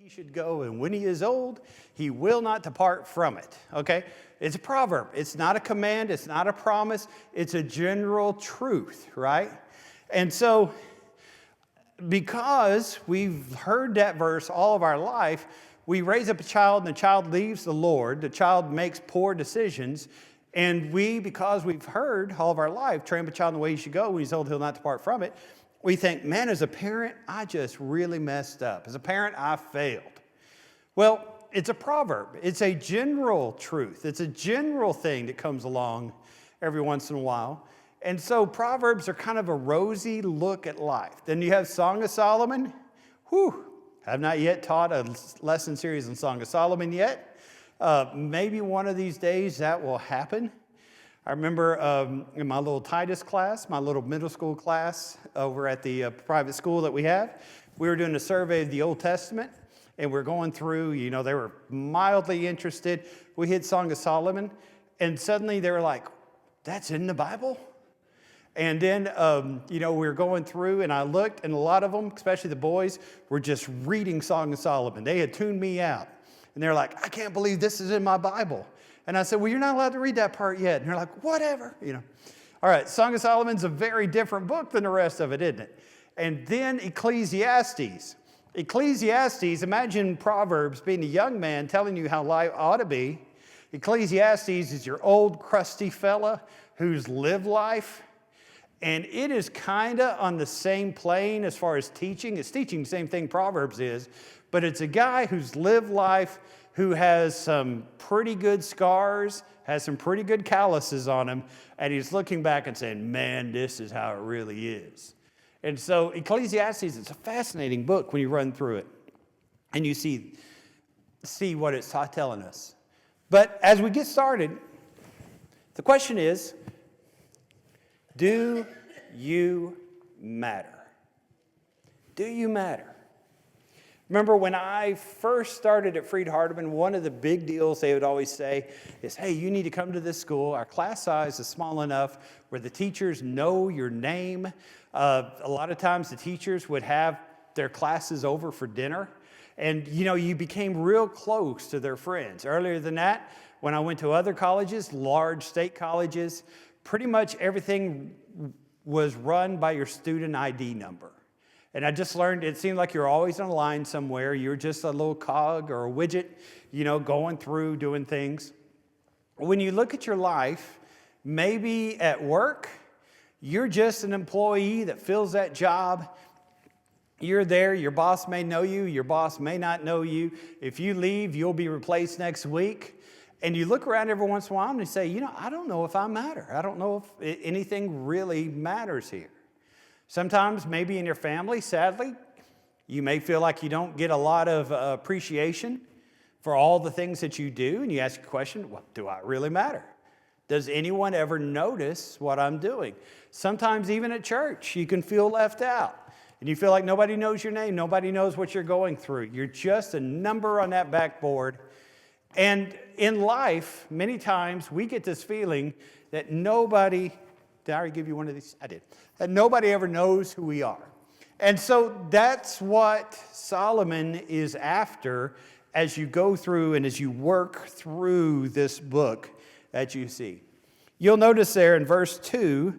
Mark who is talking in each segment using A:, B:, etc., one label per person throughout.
A: he should go, and when he is old, he will not depart from it. Okay? It's a proverb. It's not a command. It's not a promise. It's a general truth, right? And so, because we've heard that verse all of our life, we raise up a child and the child leaves the Lord. The child makes poor decisions. And we, because we've heard all of our life, train up a child in the way he should go. When he's old, he'll not depart from it. We think, man, as a parent, I just really messed up. As a parent, I failed. Well, it's a proverb. It's a general truth. It's a general thing that comes along every once in a while. And so Proverbs are kind of a rosy look at life. Then you have Song of Solomon. Whew, I've not yet taught a lesson series on Song of Solomon yet. Maybe one of these days that will happen. I remember in my little Titus class, my little middle school class over at the private school that we have, we were doing a survey of the Old Testament, and we're going through, they were mildly interested. We hit Song of Solomon, and suddenly they were like, that's in the Bible? And then, we were going through, and I looked, and a lot of them, especially the boys, were just reading Song of Solomon. They had tuned me out. And they're like, I can't believe this is in my Bible. And I said, well, you're not allowed to read that part yet. And they're like, whatever. All right, Song of Solomon's a very different book than the rest of it, isn't it? And then Ecclesiastes. Ecclesiastes, imagine Proverbs being a young man telling you how life ought to be. Ecclesiastes is your old crusty fella who's lived life. And it is kind of on the same plane as far as teaching. It's teaching the same thing Proverbs is, but it's a guy who's lived life, who has some pretty good scars, has some pretty good calluses on him, and he's looking back and saying, man, this is how it really is. And so Ecclesiastes is a fascinating book when you run through it, and you see what it's telling us. But as we get started, the question is, do you matter? Do you matter? Remember when I first started at Freed-Hardeman, one of the big deals they would always say is, hey, you need to come to this school. Our class size is small enough where the teachers know your name. A lot of times the teachers would have their classes over for dinner. And, you became real close to their friends. Earlier than that, when I went to other colleges, large state colleges, pretty much everything was run by your student ID number. And I just learned it seemed like you're always on a line somewhere. You're just a little cog or a widget, going through, doing things. When you look at your life, maybe at work, you're just an employee that fills that job. You're there. Your boss may know you. Your boss may not know you. If you leave, you'll be replaced next week. And you look around every once in a while and you say, I don't know if I matter. I don't know if anything really matters here. Sometimes maybe in your family, sadly, you may feel like you don't get a lot of appreciation for all the things that you do. And you ask a question, well, do I really matter? Does anyone ever notice what I'm doing? Sometimes even at church, you can feel left out. And you feel like nobody knows your name. Nobody knows what you're going through. You're just a number on that backboard. And in life, many times we get this feeling that nobody, did I already give you one of these? I did. That nobody ever knows who we are. And so that's what Solomon is after as you go through and as you work through this book that you see. You'll notice there in verse 2,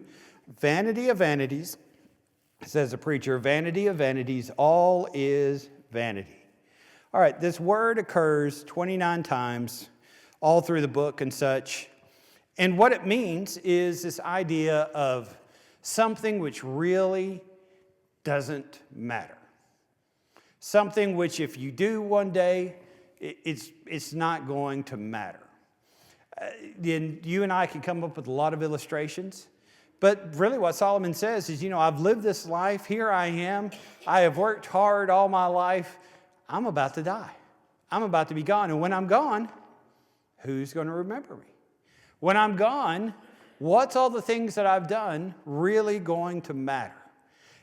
A: vanity of vanities, says the preacher, vanity of vanities, all is vanity. All right, this word occurs 29 times all through the book and such. And what it means is this idea of something which really doesn't matter. Something which if you do one day, it's not going to matter. Then you and I can come up with a lot of illustrations. But really what Solomon says is, I've lived this life. Here I am. I have worked hard all my life. I'm about to die. I'm about to be gone. And when I'm gone, who's going to remember me? When I'm gone, what's all the things that I've done really going to matter?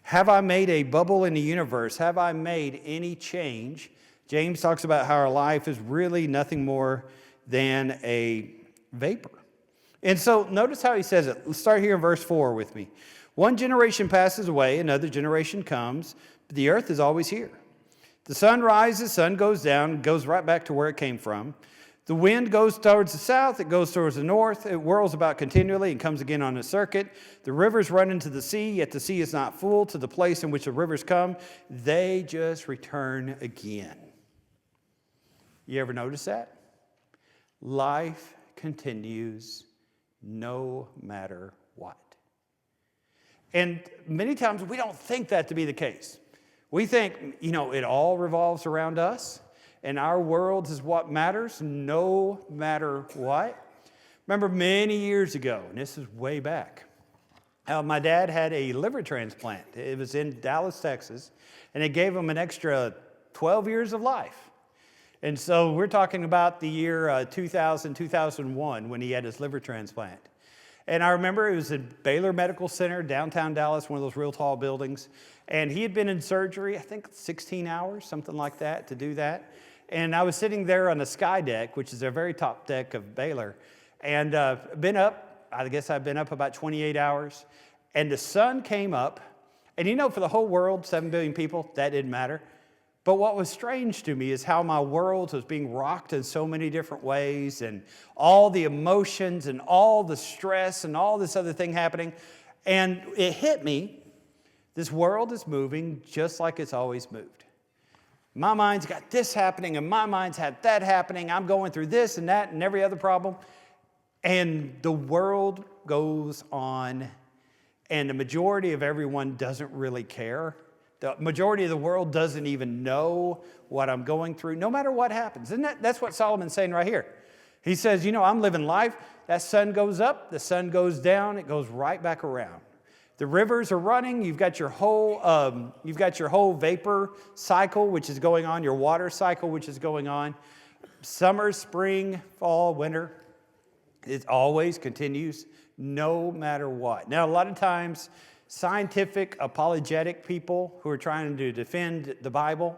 A: Have I made a bubble in the universe? Have I made any change? James talks about how our life is really nothing more than a vapor. And so notice how he says it. Let's start here in verse 4 with me. One generation passes away, another generation comes, but the earth is always here. The sun rises, sun goes down, goes right back to where it came from. The wind goes towards the south, it goes towards the north, it whirls about continually and comes again on a circuit. The rivers run into the sea, yet the sea is not full to the place in which the rivers come. They just return again. You ever notice that? Life continues no matter what. And many times we don't think that to be the case. We think, it all revolves around us. And our world is what matters, no matter what. Remember many years ago, and this is way back, my dad had a liver transplant. It was in Dallas, Texas, and it gave him an extra 12 years of life. And so we're talking about the year 2000, 2001 when he had his liver transplant. And I remember it was at Baylor Medical Center, downtown Dallas, one of those real tall buildings. And he had been in surgery, I think 16 hours, something like that, to do that. And I was sitting there on the sky deck, which is a very top deck of Baylor, and been up, I guess I've been up about 28 hours, and the sun came up, and for the whole world, 7 billion people, that didn't matter. But what was strange to me is how my world was being rocked in so many different ways, and all the emotions and all the stress and all this other thing happening, and it hit me, this world is moving just like it's always moved. My mind's got this happening, and my mind's had that happening. I'm going through this and that and every other problem. And the world goes on, and the majority of everyone doesn't really care. The majority of the world doesn't even know what I'm going through, no matter what happens. And that's what Solomon's saying right here. He says, I'm living life. That sun goes up, the sun goes down, it goes right back around. The rivers are running. You've got your whole vapor cycle, which is going on. Your water cycle, which is going on. Summer, spring, fall, winter. It always continues, no matter what. Now, a lot of times, scientific, apologetic people who are trying to defend the Bible,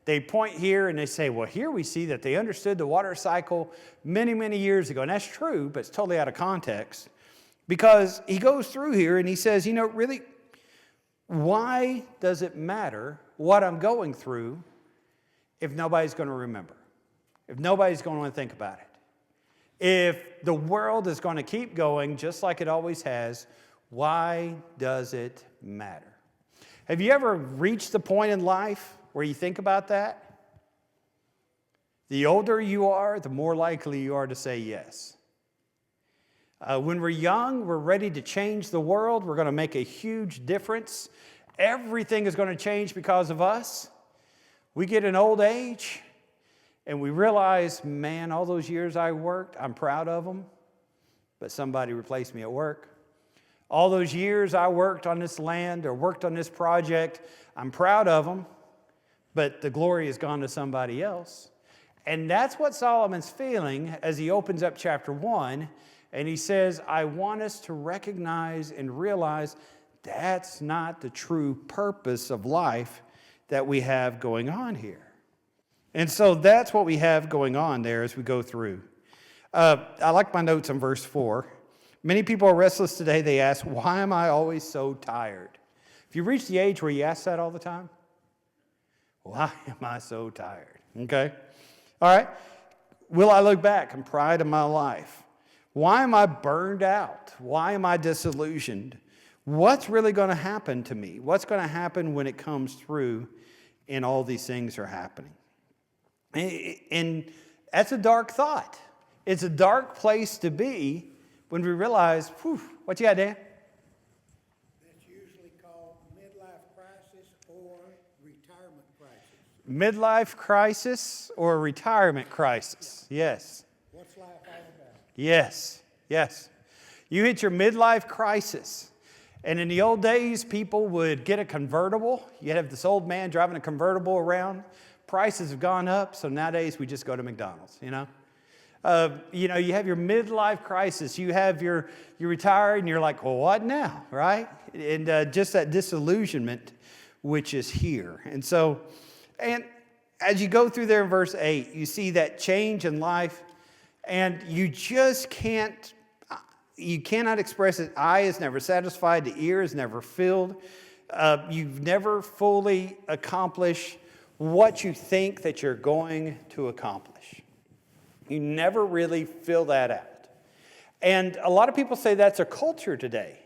A: they point here and they say, well, here we see that they understood the water cycle many, many years ago. And that's true, but it's totally out of context. Because he goes through here and he says, really, why does it matter what I'm going through if nobody's going to remember? If nobody's going to think about it? If the world is going to keep going just like it always has, why does it matter? Have you ever reached the point in life where you think about that? The older you are, the more likely you are to say yes. When we're young, we're ready to change the world. We're going to make a huge difference. Everything is going to change because of us. We get an old age, and we realize, man, all those years I worked, I'm proud of them, but somebody replaced me at work. All those years I worked on this land or worked on this project, I'm proud of them, but the glory has gone to somebody else. And that's what Solomon's feeling as he opens up chapter 1. And he says, I want us to recognize and realize that's not the true purpose of life that we have going on here. And so that's what we have going on there as we go through. I like my notes on verse 4. Many people are restless today. They ask, why am I always so tired? If you reach the age where you ask that all the time, why am I so tired? Okay? All right. Will I look back in pride of my life? Why am I burned out? Why am I disillusioned? What's really going to happen to me? What's going to happen when it comes through and all these things are happening? And that's a dark thought. It's a dark place to be when we realize, what you got, Dan?
B: That's usually called midlife crisis or retirement crisis.
A: Midlife crisis or retirement crisis. Yes.
B: What's life all about?
A: Yes. You hit your midlife crisis. And in the old days, people would get a convertible. You'd have this old man driving a convertible around. Prices have gone up, so nowadays we just go to McDonald's, you have your midlife crisis. You retire, and you're like, well, what now, right? And just that disillusionment, which is here. And as you go through there in verse 8, you see that change in life, and you cannot express it. Eye is never satisfied. The ear is never filled. You've never fully accomplished what you think that you're going to accomplish. You never really fill that out. And a lot of people say that's a culture today.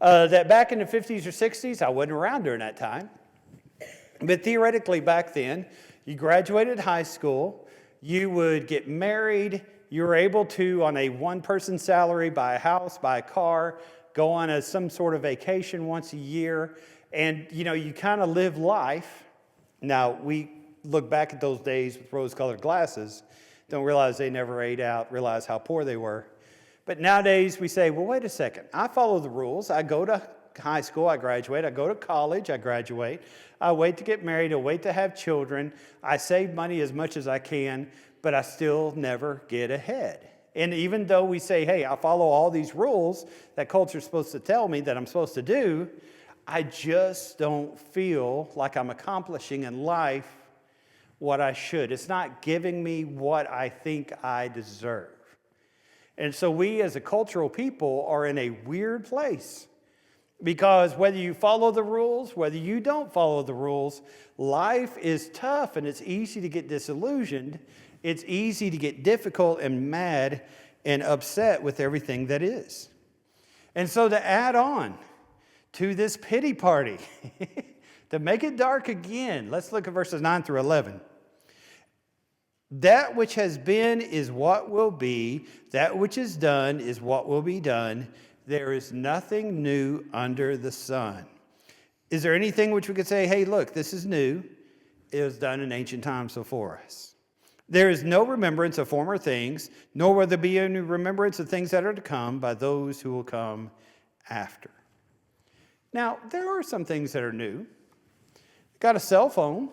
A: That back in the 50s or 60s, I wasn't around during that time. But theoretically back then, you graduated high school, you would get married, you were able to, on a one-person salary, buy a house, buy a car, go on some sort of vacation once a year, and you kind of live life. Now, we look back at those days with rose-colored glasses, don't realize they never ate out, realize how poor they were. But nowadays we say, well, wait a second. I follow the rules. I go to high school, I graduate. I go to college, I graduate. I wait to get married. I wait to have children. I save money as much as I can, but I still never get ahead. And even though we say, hey, I follow all these rules that culture's supposed to tell me that I'm supposed to do, I just don't feel like I'm accomplishing in life what I should. It's not giving me what I think I deserve. And so we as a cultural people are in a weird place because whether you follow the rules, whether you don't follow the rules, life is tough and it's easy to get disillusioned. It's easy to get difficult and mad and upset with everything that is. And so to add on to this pity party, to make it dark again, let's look at verses 9 through 11. That which has been is what will be. That which is done is what will be done. There is nothing new under the sun. Is there anything which we could say, hey, look, this is new. It was done in ancient times before us. There is no remembrance of former things, nor will there be any remembrance of things that are to come by those who will come after. Now, there are some things that are new. Got a cell phone.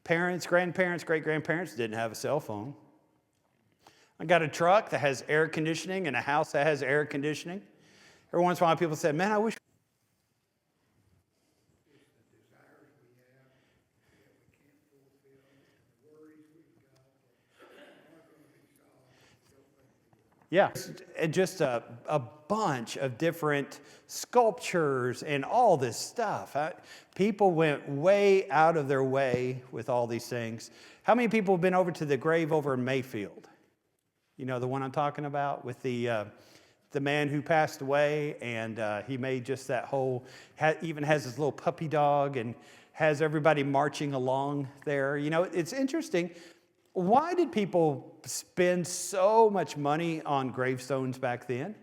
A: Parents, grandparents, great-grandparents didn't have a cell phone. I got a truck that has air conditioning and a house that has air conditioning. Every once in a while people say, man, I wish. Yeah, just a bunch of different sculptures and all this stuff. People went way out of their way with all these things. How many people have been over to the grave over in Mayfield? You know the one I'm talking about with the man who passed away, and he made just that whole, even has his little puppy dog and has everybody marching along there. You know, it's interesting. Why did people spend so much money on gravestones back then?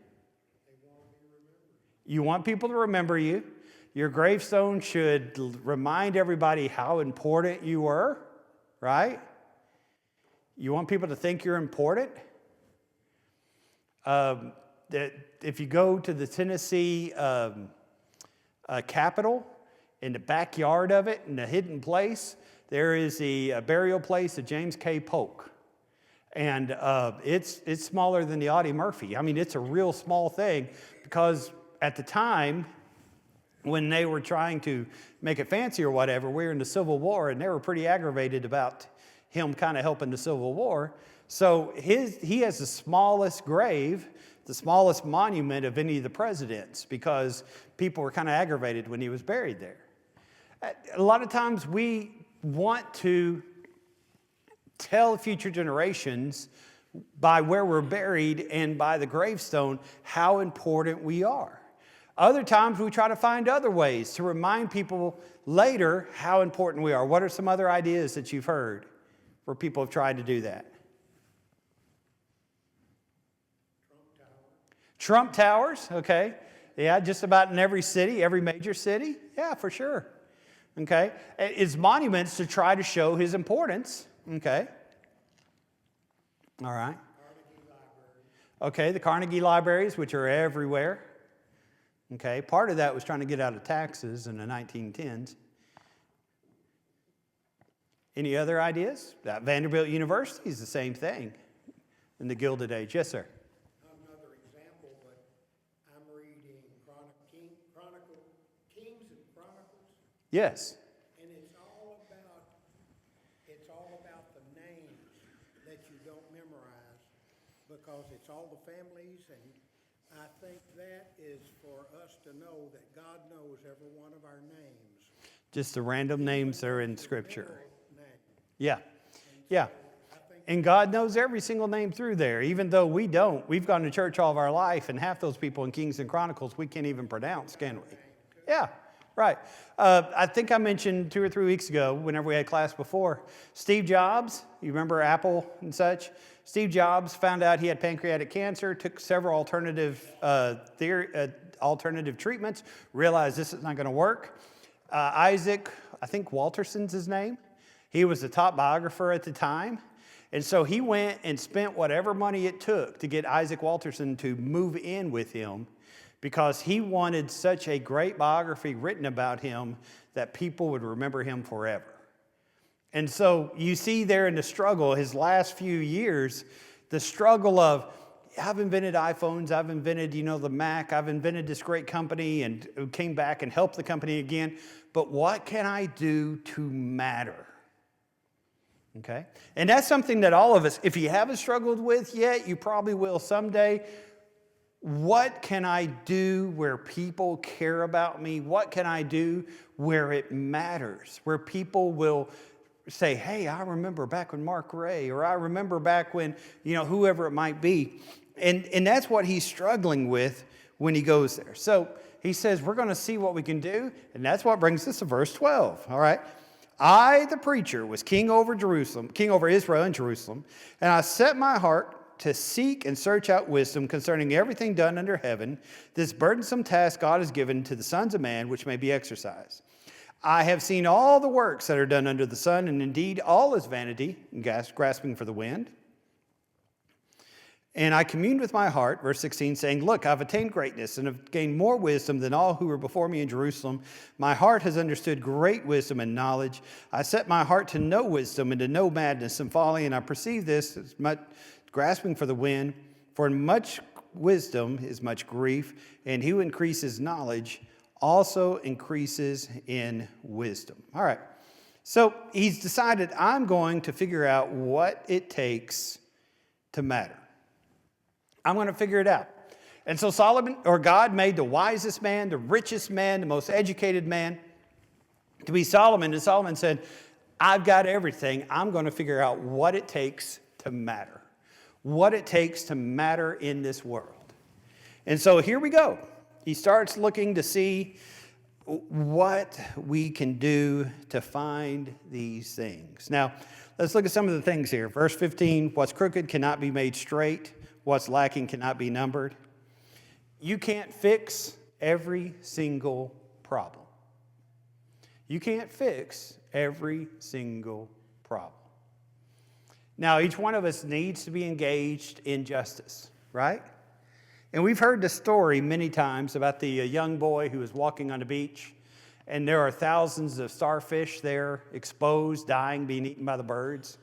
A: You want people to remember you. Your gravestone should remind everybody how important you were, right? You want people to think you're important. That if you go to the Tennessee Capitol, in the backyard of it, in a hidden place, there is the burial place of James K. Polk. And it's smaller than the Audie Murphy. I mean, it's a real small thing because at the time when they were trying to make it fancy or whatever, we were in the Civil War and they were pretty aggravated about him kind of helping the Civil War. So he has the smallest grave, the smallest monument of any of the presidents because people were kind of aggravated when he was buried there. A lot of times we want to tell future generations by where we're buried and by the gravestone how important we are. Other times we try to find other ways to remind people later how important we are. What are some other ideas that you've heard where people have tried to do that? Trump Towers, okay. Yeah, just about in every city, every major city. Yeah, for sure. Okay. It's monuments to try to show his importance. Okay. All right. Okay, the Carnegie Libraries, which are everywhere. Okay, part of that was trying to get out of taxes in the 1910s. Any other ideas? Vanderbilt University is the same thing in the Gilded Age. Yes, sir.
B: Another example, but I'm reading Kings and Chronicles.
A: Yes.
B: And it's all about the names that you don't memorize because it's all the families, and I think that is for us to know that God knows every one of our names.
A: Just the random names that are in Scripture.
B: name.
A: Yeah, yeah. And God knows every single name through there, even though we don't. We've gone to church all of our life, and half those people in Kings and Chronicles we can't even pronounce, can we? Yeah, right. I think I mentioned 2 or 3 weeks ago, whenever we had class before, Steve Jobs, you remember Apple and such? Steve Jobs found out he had pancreatic cancer, took several alternative treatments, realized this is not going to work. Isaac, I think Walterson's his name. He was the top biographer at the time. And so he went and spent whatever money it took to get Isaac Walterson to move in with him because he wanted such a great biography written about him that people would remember him forever. And so you see there in the struggle, his last few years, the struggle of, I've invented iPhones, I've invented, the Mac, I've invented this great company and came back and helped the company again. But what can I do to matter? Okay? And that's something that all of us, if you haven't struggled with yet, you probably will someday. What can I do where people care about me? What can I do where it matters? Where people will say, hey, I remember back when Mark Ray, or I remember back when, whoever it might be. And that's what he's struggling with when he goes there. So he says, we're going to see what we can do. And that's what brings us to verse 12. All right. I, the preacher, was king over Israel and Jerusalem, and I set my heart to seek and search out wisdom concerning everything done under heaven, this burdensome task God has given to the sons of man, which may be exercised. I have seen all the works that are done under the sun, and indeed all is vanity, and grasping for the wind. And I communed with my heart, verse 16, saying, look, I've attained greatness and have gained more wisdom than all who were before me in Jerusalem. My heart has understood great wisdom and knowledge. I set my heart to know wisdom and to know madness and folly, and I perceive this as much grasping for the wind. For in much wisdom is much grief, and he who increases knowledge also increases in wisdom. All right, so he's decided, I'm going to figure out what it takes to matter. I'm going to figure it out. And so God made the wisest man, the richest man, the most educated man to be Solomon. And Solomon said, I've got everything. I'm going to figure out what it takes to matter. What it takes to matter in this world. And so here we go. He starts looking to see what we can do to find these things. Now, let's look at some of the things here. Verse 15, what's crooked cannot be made straight. What's lacking cannot be numbered. You can't fix every single problem. You can't fix every single problem. Now, each one of us needs to be engaged in justice, right? And we've heard the story many times about the young boy who was walking on the beach, and there are thousands of starfish there exposed, dying, being eaten by the birds.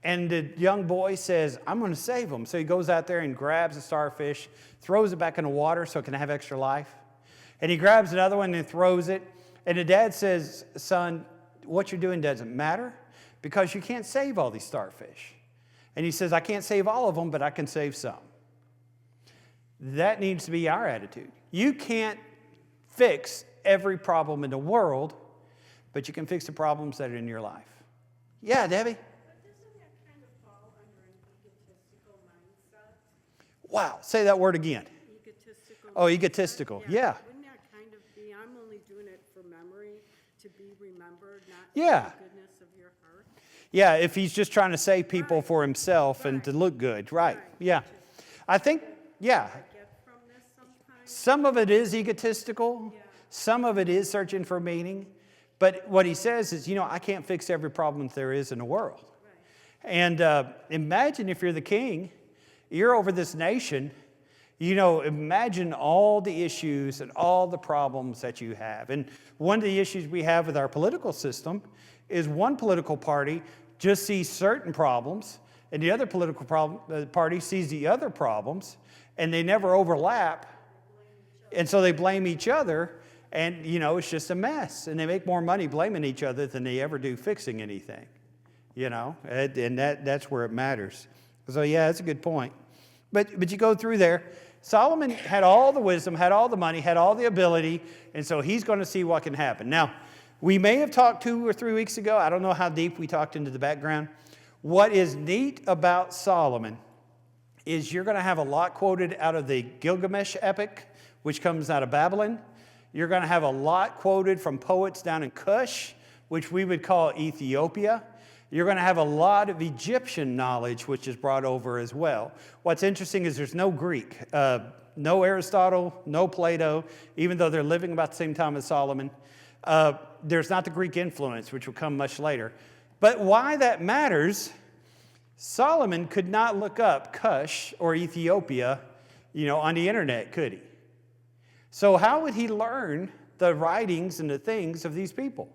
A: And the young boy says, I'm going to save them. So he goes out there and grabs a starfish, throws it back in the water so it can have extra life. And he grabs another one and throws it. And the dad says, son, what you're doing doesn't matter because you can't save all these starfish. And he says, I can't save all of them, but I can save some. That needs to be our attitude. You can't fix every problem in the world, but you can fix the problems that are in your life. Yeah, Debbie? Wow, say that word again.
C: Egotistical.
A: Oh, egotistical. Yeah.
C: Wouldn't that kind of be, I'm only doing it for memory, to be remembered, not
A: Yeah.
C: for the goodness of your heart?
A: Yeah, if he's just trying to save people for himself and to look good. Right. Yeah. I think, yeah.
C: I get from this sometimes.
A: Some of it is egotistical.
C: Yeah.
A: Some of it is searching for meaning. But what he says is, I can't fix every problem there is in the world.
C: Right.
A: And imagine if you're the king, you're over this nation, imagine all the issues and all the problems that you have. And one of the issues we have with our political system is one political party just sees certain problems, and the other political party sees the other problems, and they never overlap. And so they blame each other, and, it's just a mess. And they make more money blaming each other than they ever do fixing anything, and that's where it matters. So, yeah, that's a good point. But you go through there. Solomon had all the wisdom, had all the money, had all the ability, and so he's going to see what can happen. Now, We may have talked 2 or 3 weeks ago. I don't know how deep we talked into the background. What is neat about Solomon is you're going to have a lot quoted out of the Gilgamesh epic, which comes out of Babylon. You're going to have a lot quoted from poets down in Cush, which we would call Ethiopia. You're going to have a lot of Egyptian knowledge, which is brought over as well. What's interesting is there's no Greek, no Aristotle, no Plato, even though they're living about the same time as Solomon. There's not the Greek influence, which will come much later. But why that matters, Solomon could not look up Cush or Ethiopia, on the internet, could he? So how would he learn the writings and the things of these people?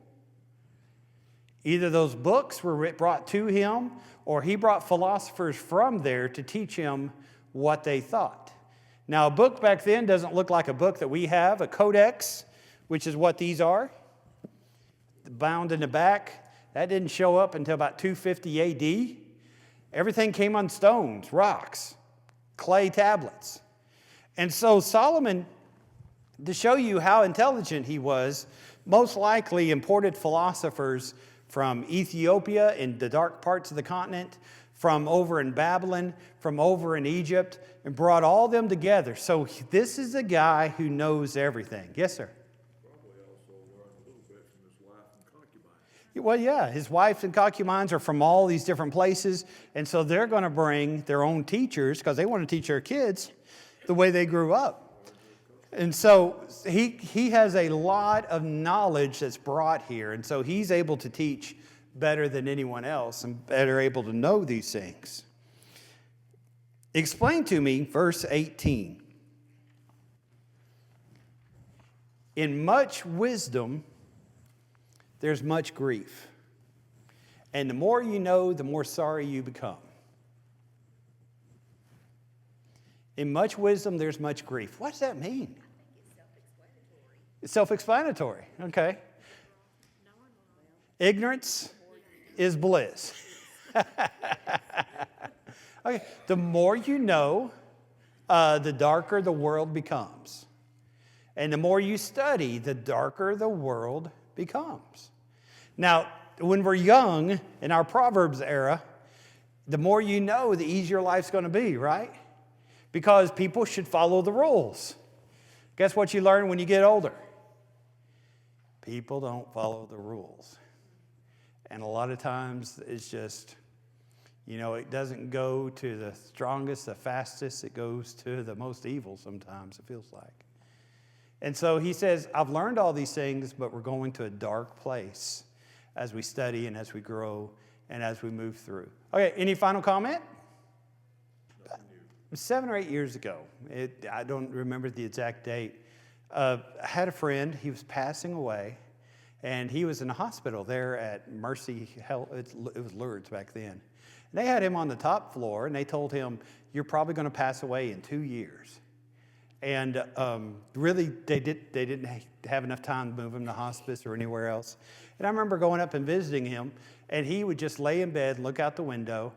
A: Either those books were brought to him, or he brought philosophers from there to teach him what they thought. Now, a book back then doesn't look like a book that we have, a codex, which is what these are, bound in the back. That didn't show up until about 250 AD. Everything came on stones, rocks, clay tablets. And so Solomon, to show you how intelligent he was, most likely imported philosophers from Ethiopia in the dark parts of the continent, from over in Babylon, from over in Egypt, and brought all them together. So this is a guy who knows everything. Yes, sir?
D: Probably also learned a little bit from his wife and concubines.
A: Well, yeah, his wife and concubines are from all these different places, and so they're going to bring their own teachers because they want to teach their kids the way they grew up. And so he has a lot of knowledge that's brought here, and so he's able to teach better than anyone else and better able to know these things. Explain to me verse 18. In much wisdom, there's much grief. And the more you know, the more sorry you become. In much wisdom, there's much grief. What does that mean? It's self-explanatory. Okay. Ignorance is bliss. Okay. The more you know, the darker the world becomes. And the more you study, the darker the world becomes. Now, when we're young, in our Proverbs era, the more you know, the easier life's going to be, right? Because people should follow the rules. Guess what you learn when you get older? People don't follow the rules. And a lot of times it's just, it doesn't go to the strongest, the fastest. It goes to the most evil sometimes, it feels like. And so he says, I've learned all these things, but we're going to a dark place as we study and as we grow and as we move through. Okay, any final comment? 7 or 8 years ago, I don't remember the exact date, I had a friend, he was passing away, and he was in a hospital there at Mercy Health, it was Lourdes back then. And they had him on the top floor, and they told him, you're probably going to pass away in 2 years. And really, they didn't have enough time to move him to hospice or anywhere else. And I remember going up and visiting him, and he would just lay in bed, look out the window,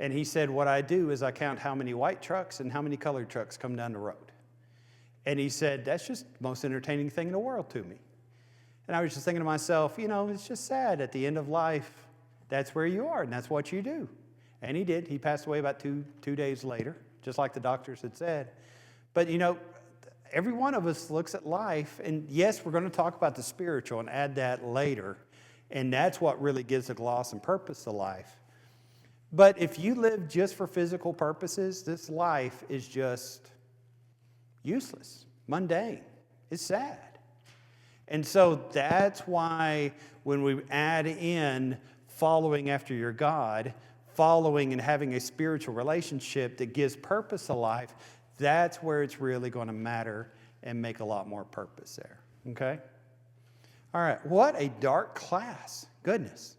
A: and he said, what I do is I count how many white trucks and how many colored trucks come down the road. And he said, that's just the most entertaining thing in the world to me. And I was just thinking to myself, it's just sad at the end of life, that's where you are and that's what you do. And he did. He passed away about two days later, just like the doctors had said. But, every one of us looks at life, and yes, we're going to talk about the spiritual and add that later. And that's what really gives a gloss and purpose to life. But if you live just for physical purposes, this life is just useless, mundane. It's sad. And so that's why when we add in following after your God, following and having a spiritual relationship that gives purpose to life, that's where it's really going to matter and make a lot more purpose there. Okay? All right. What a dark class. Goodness.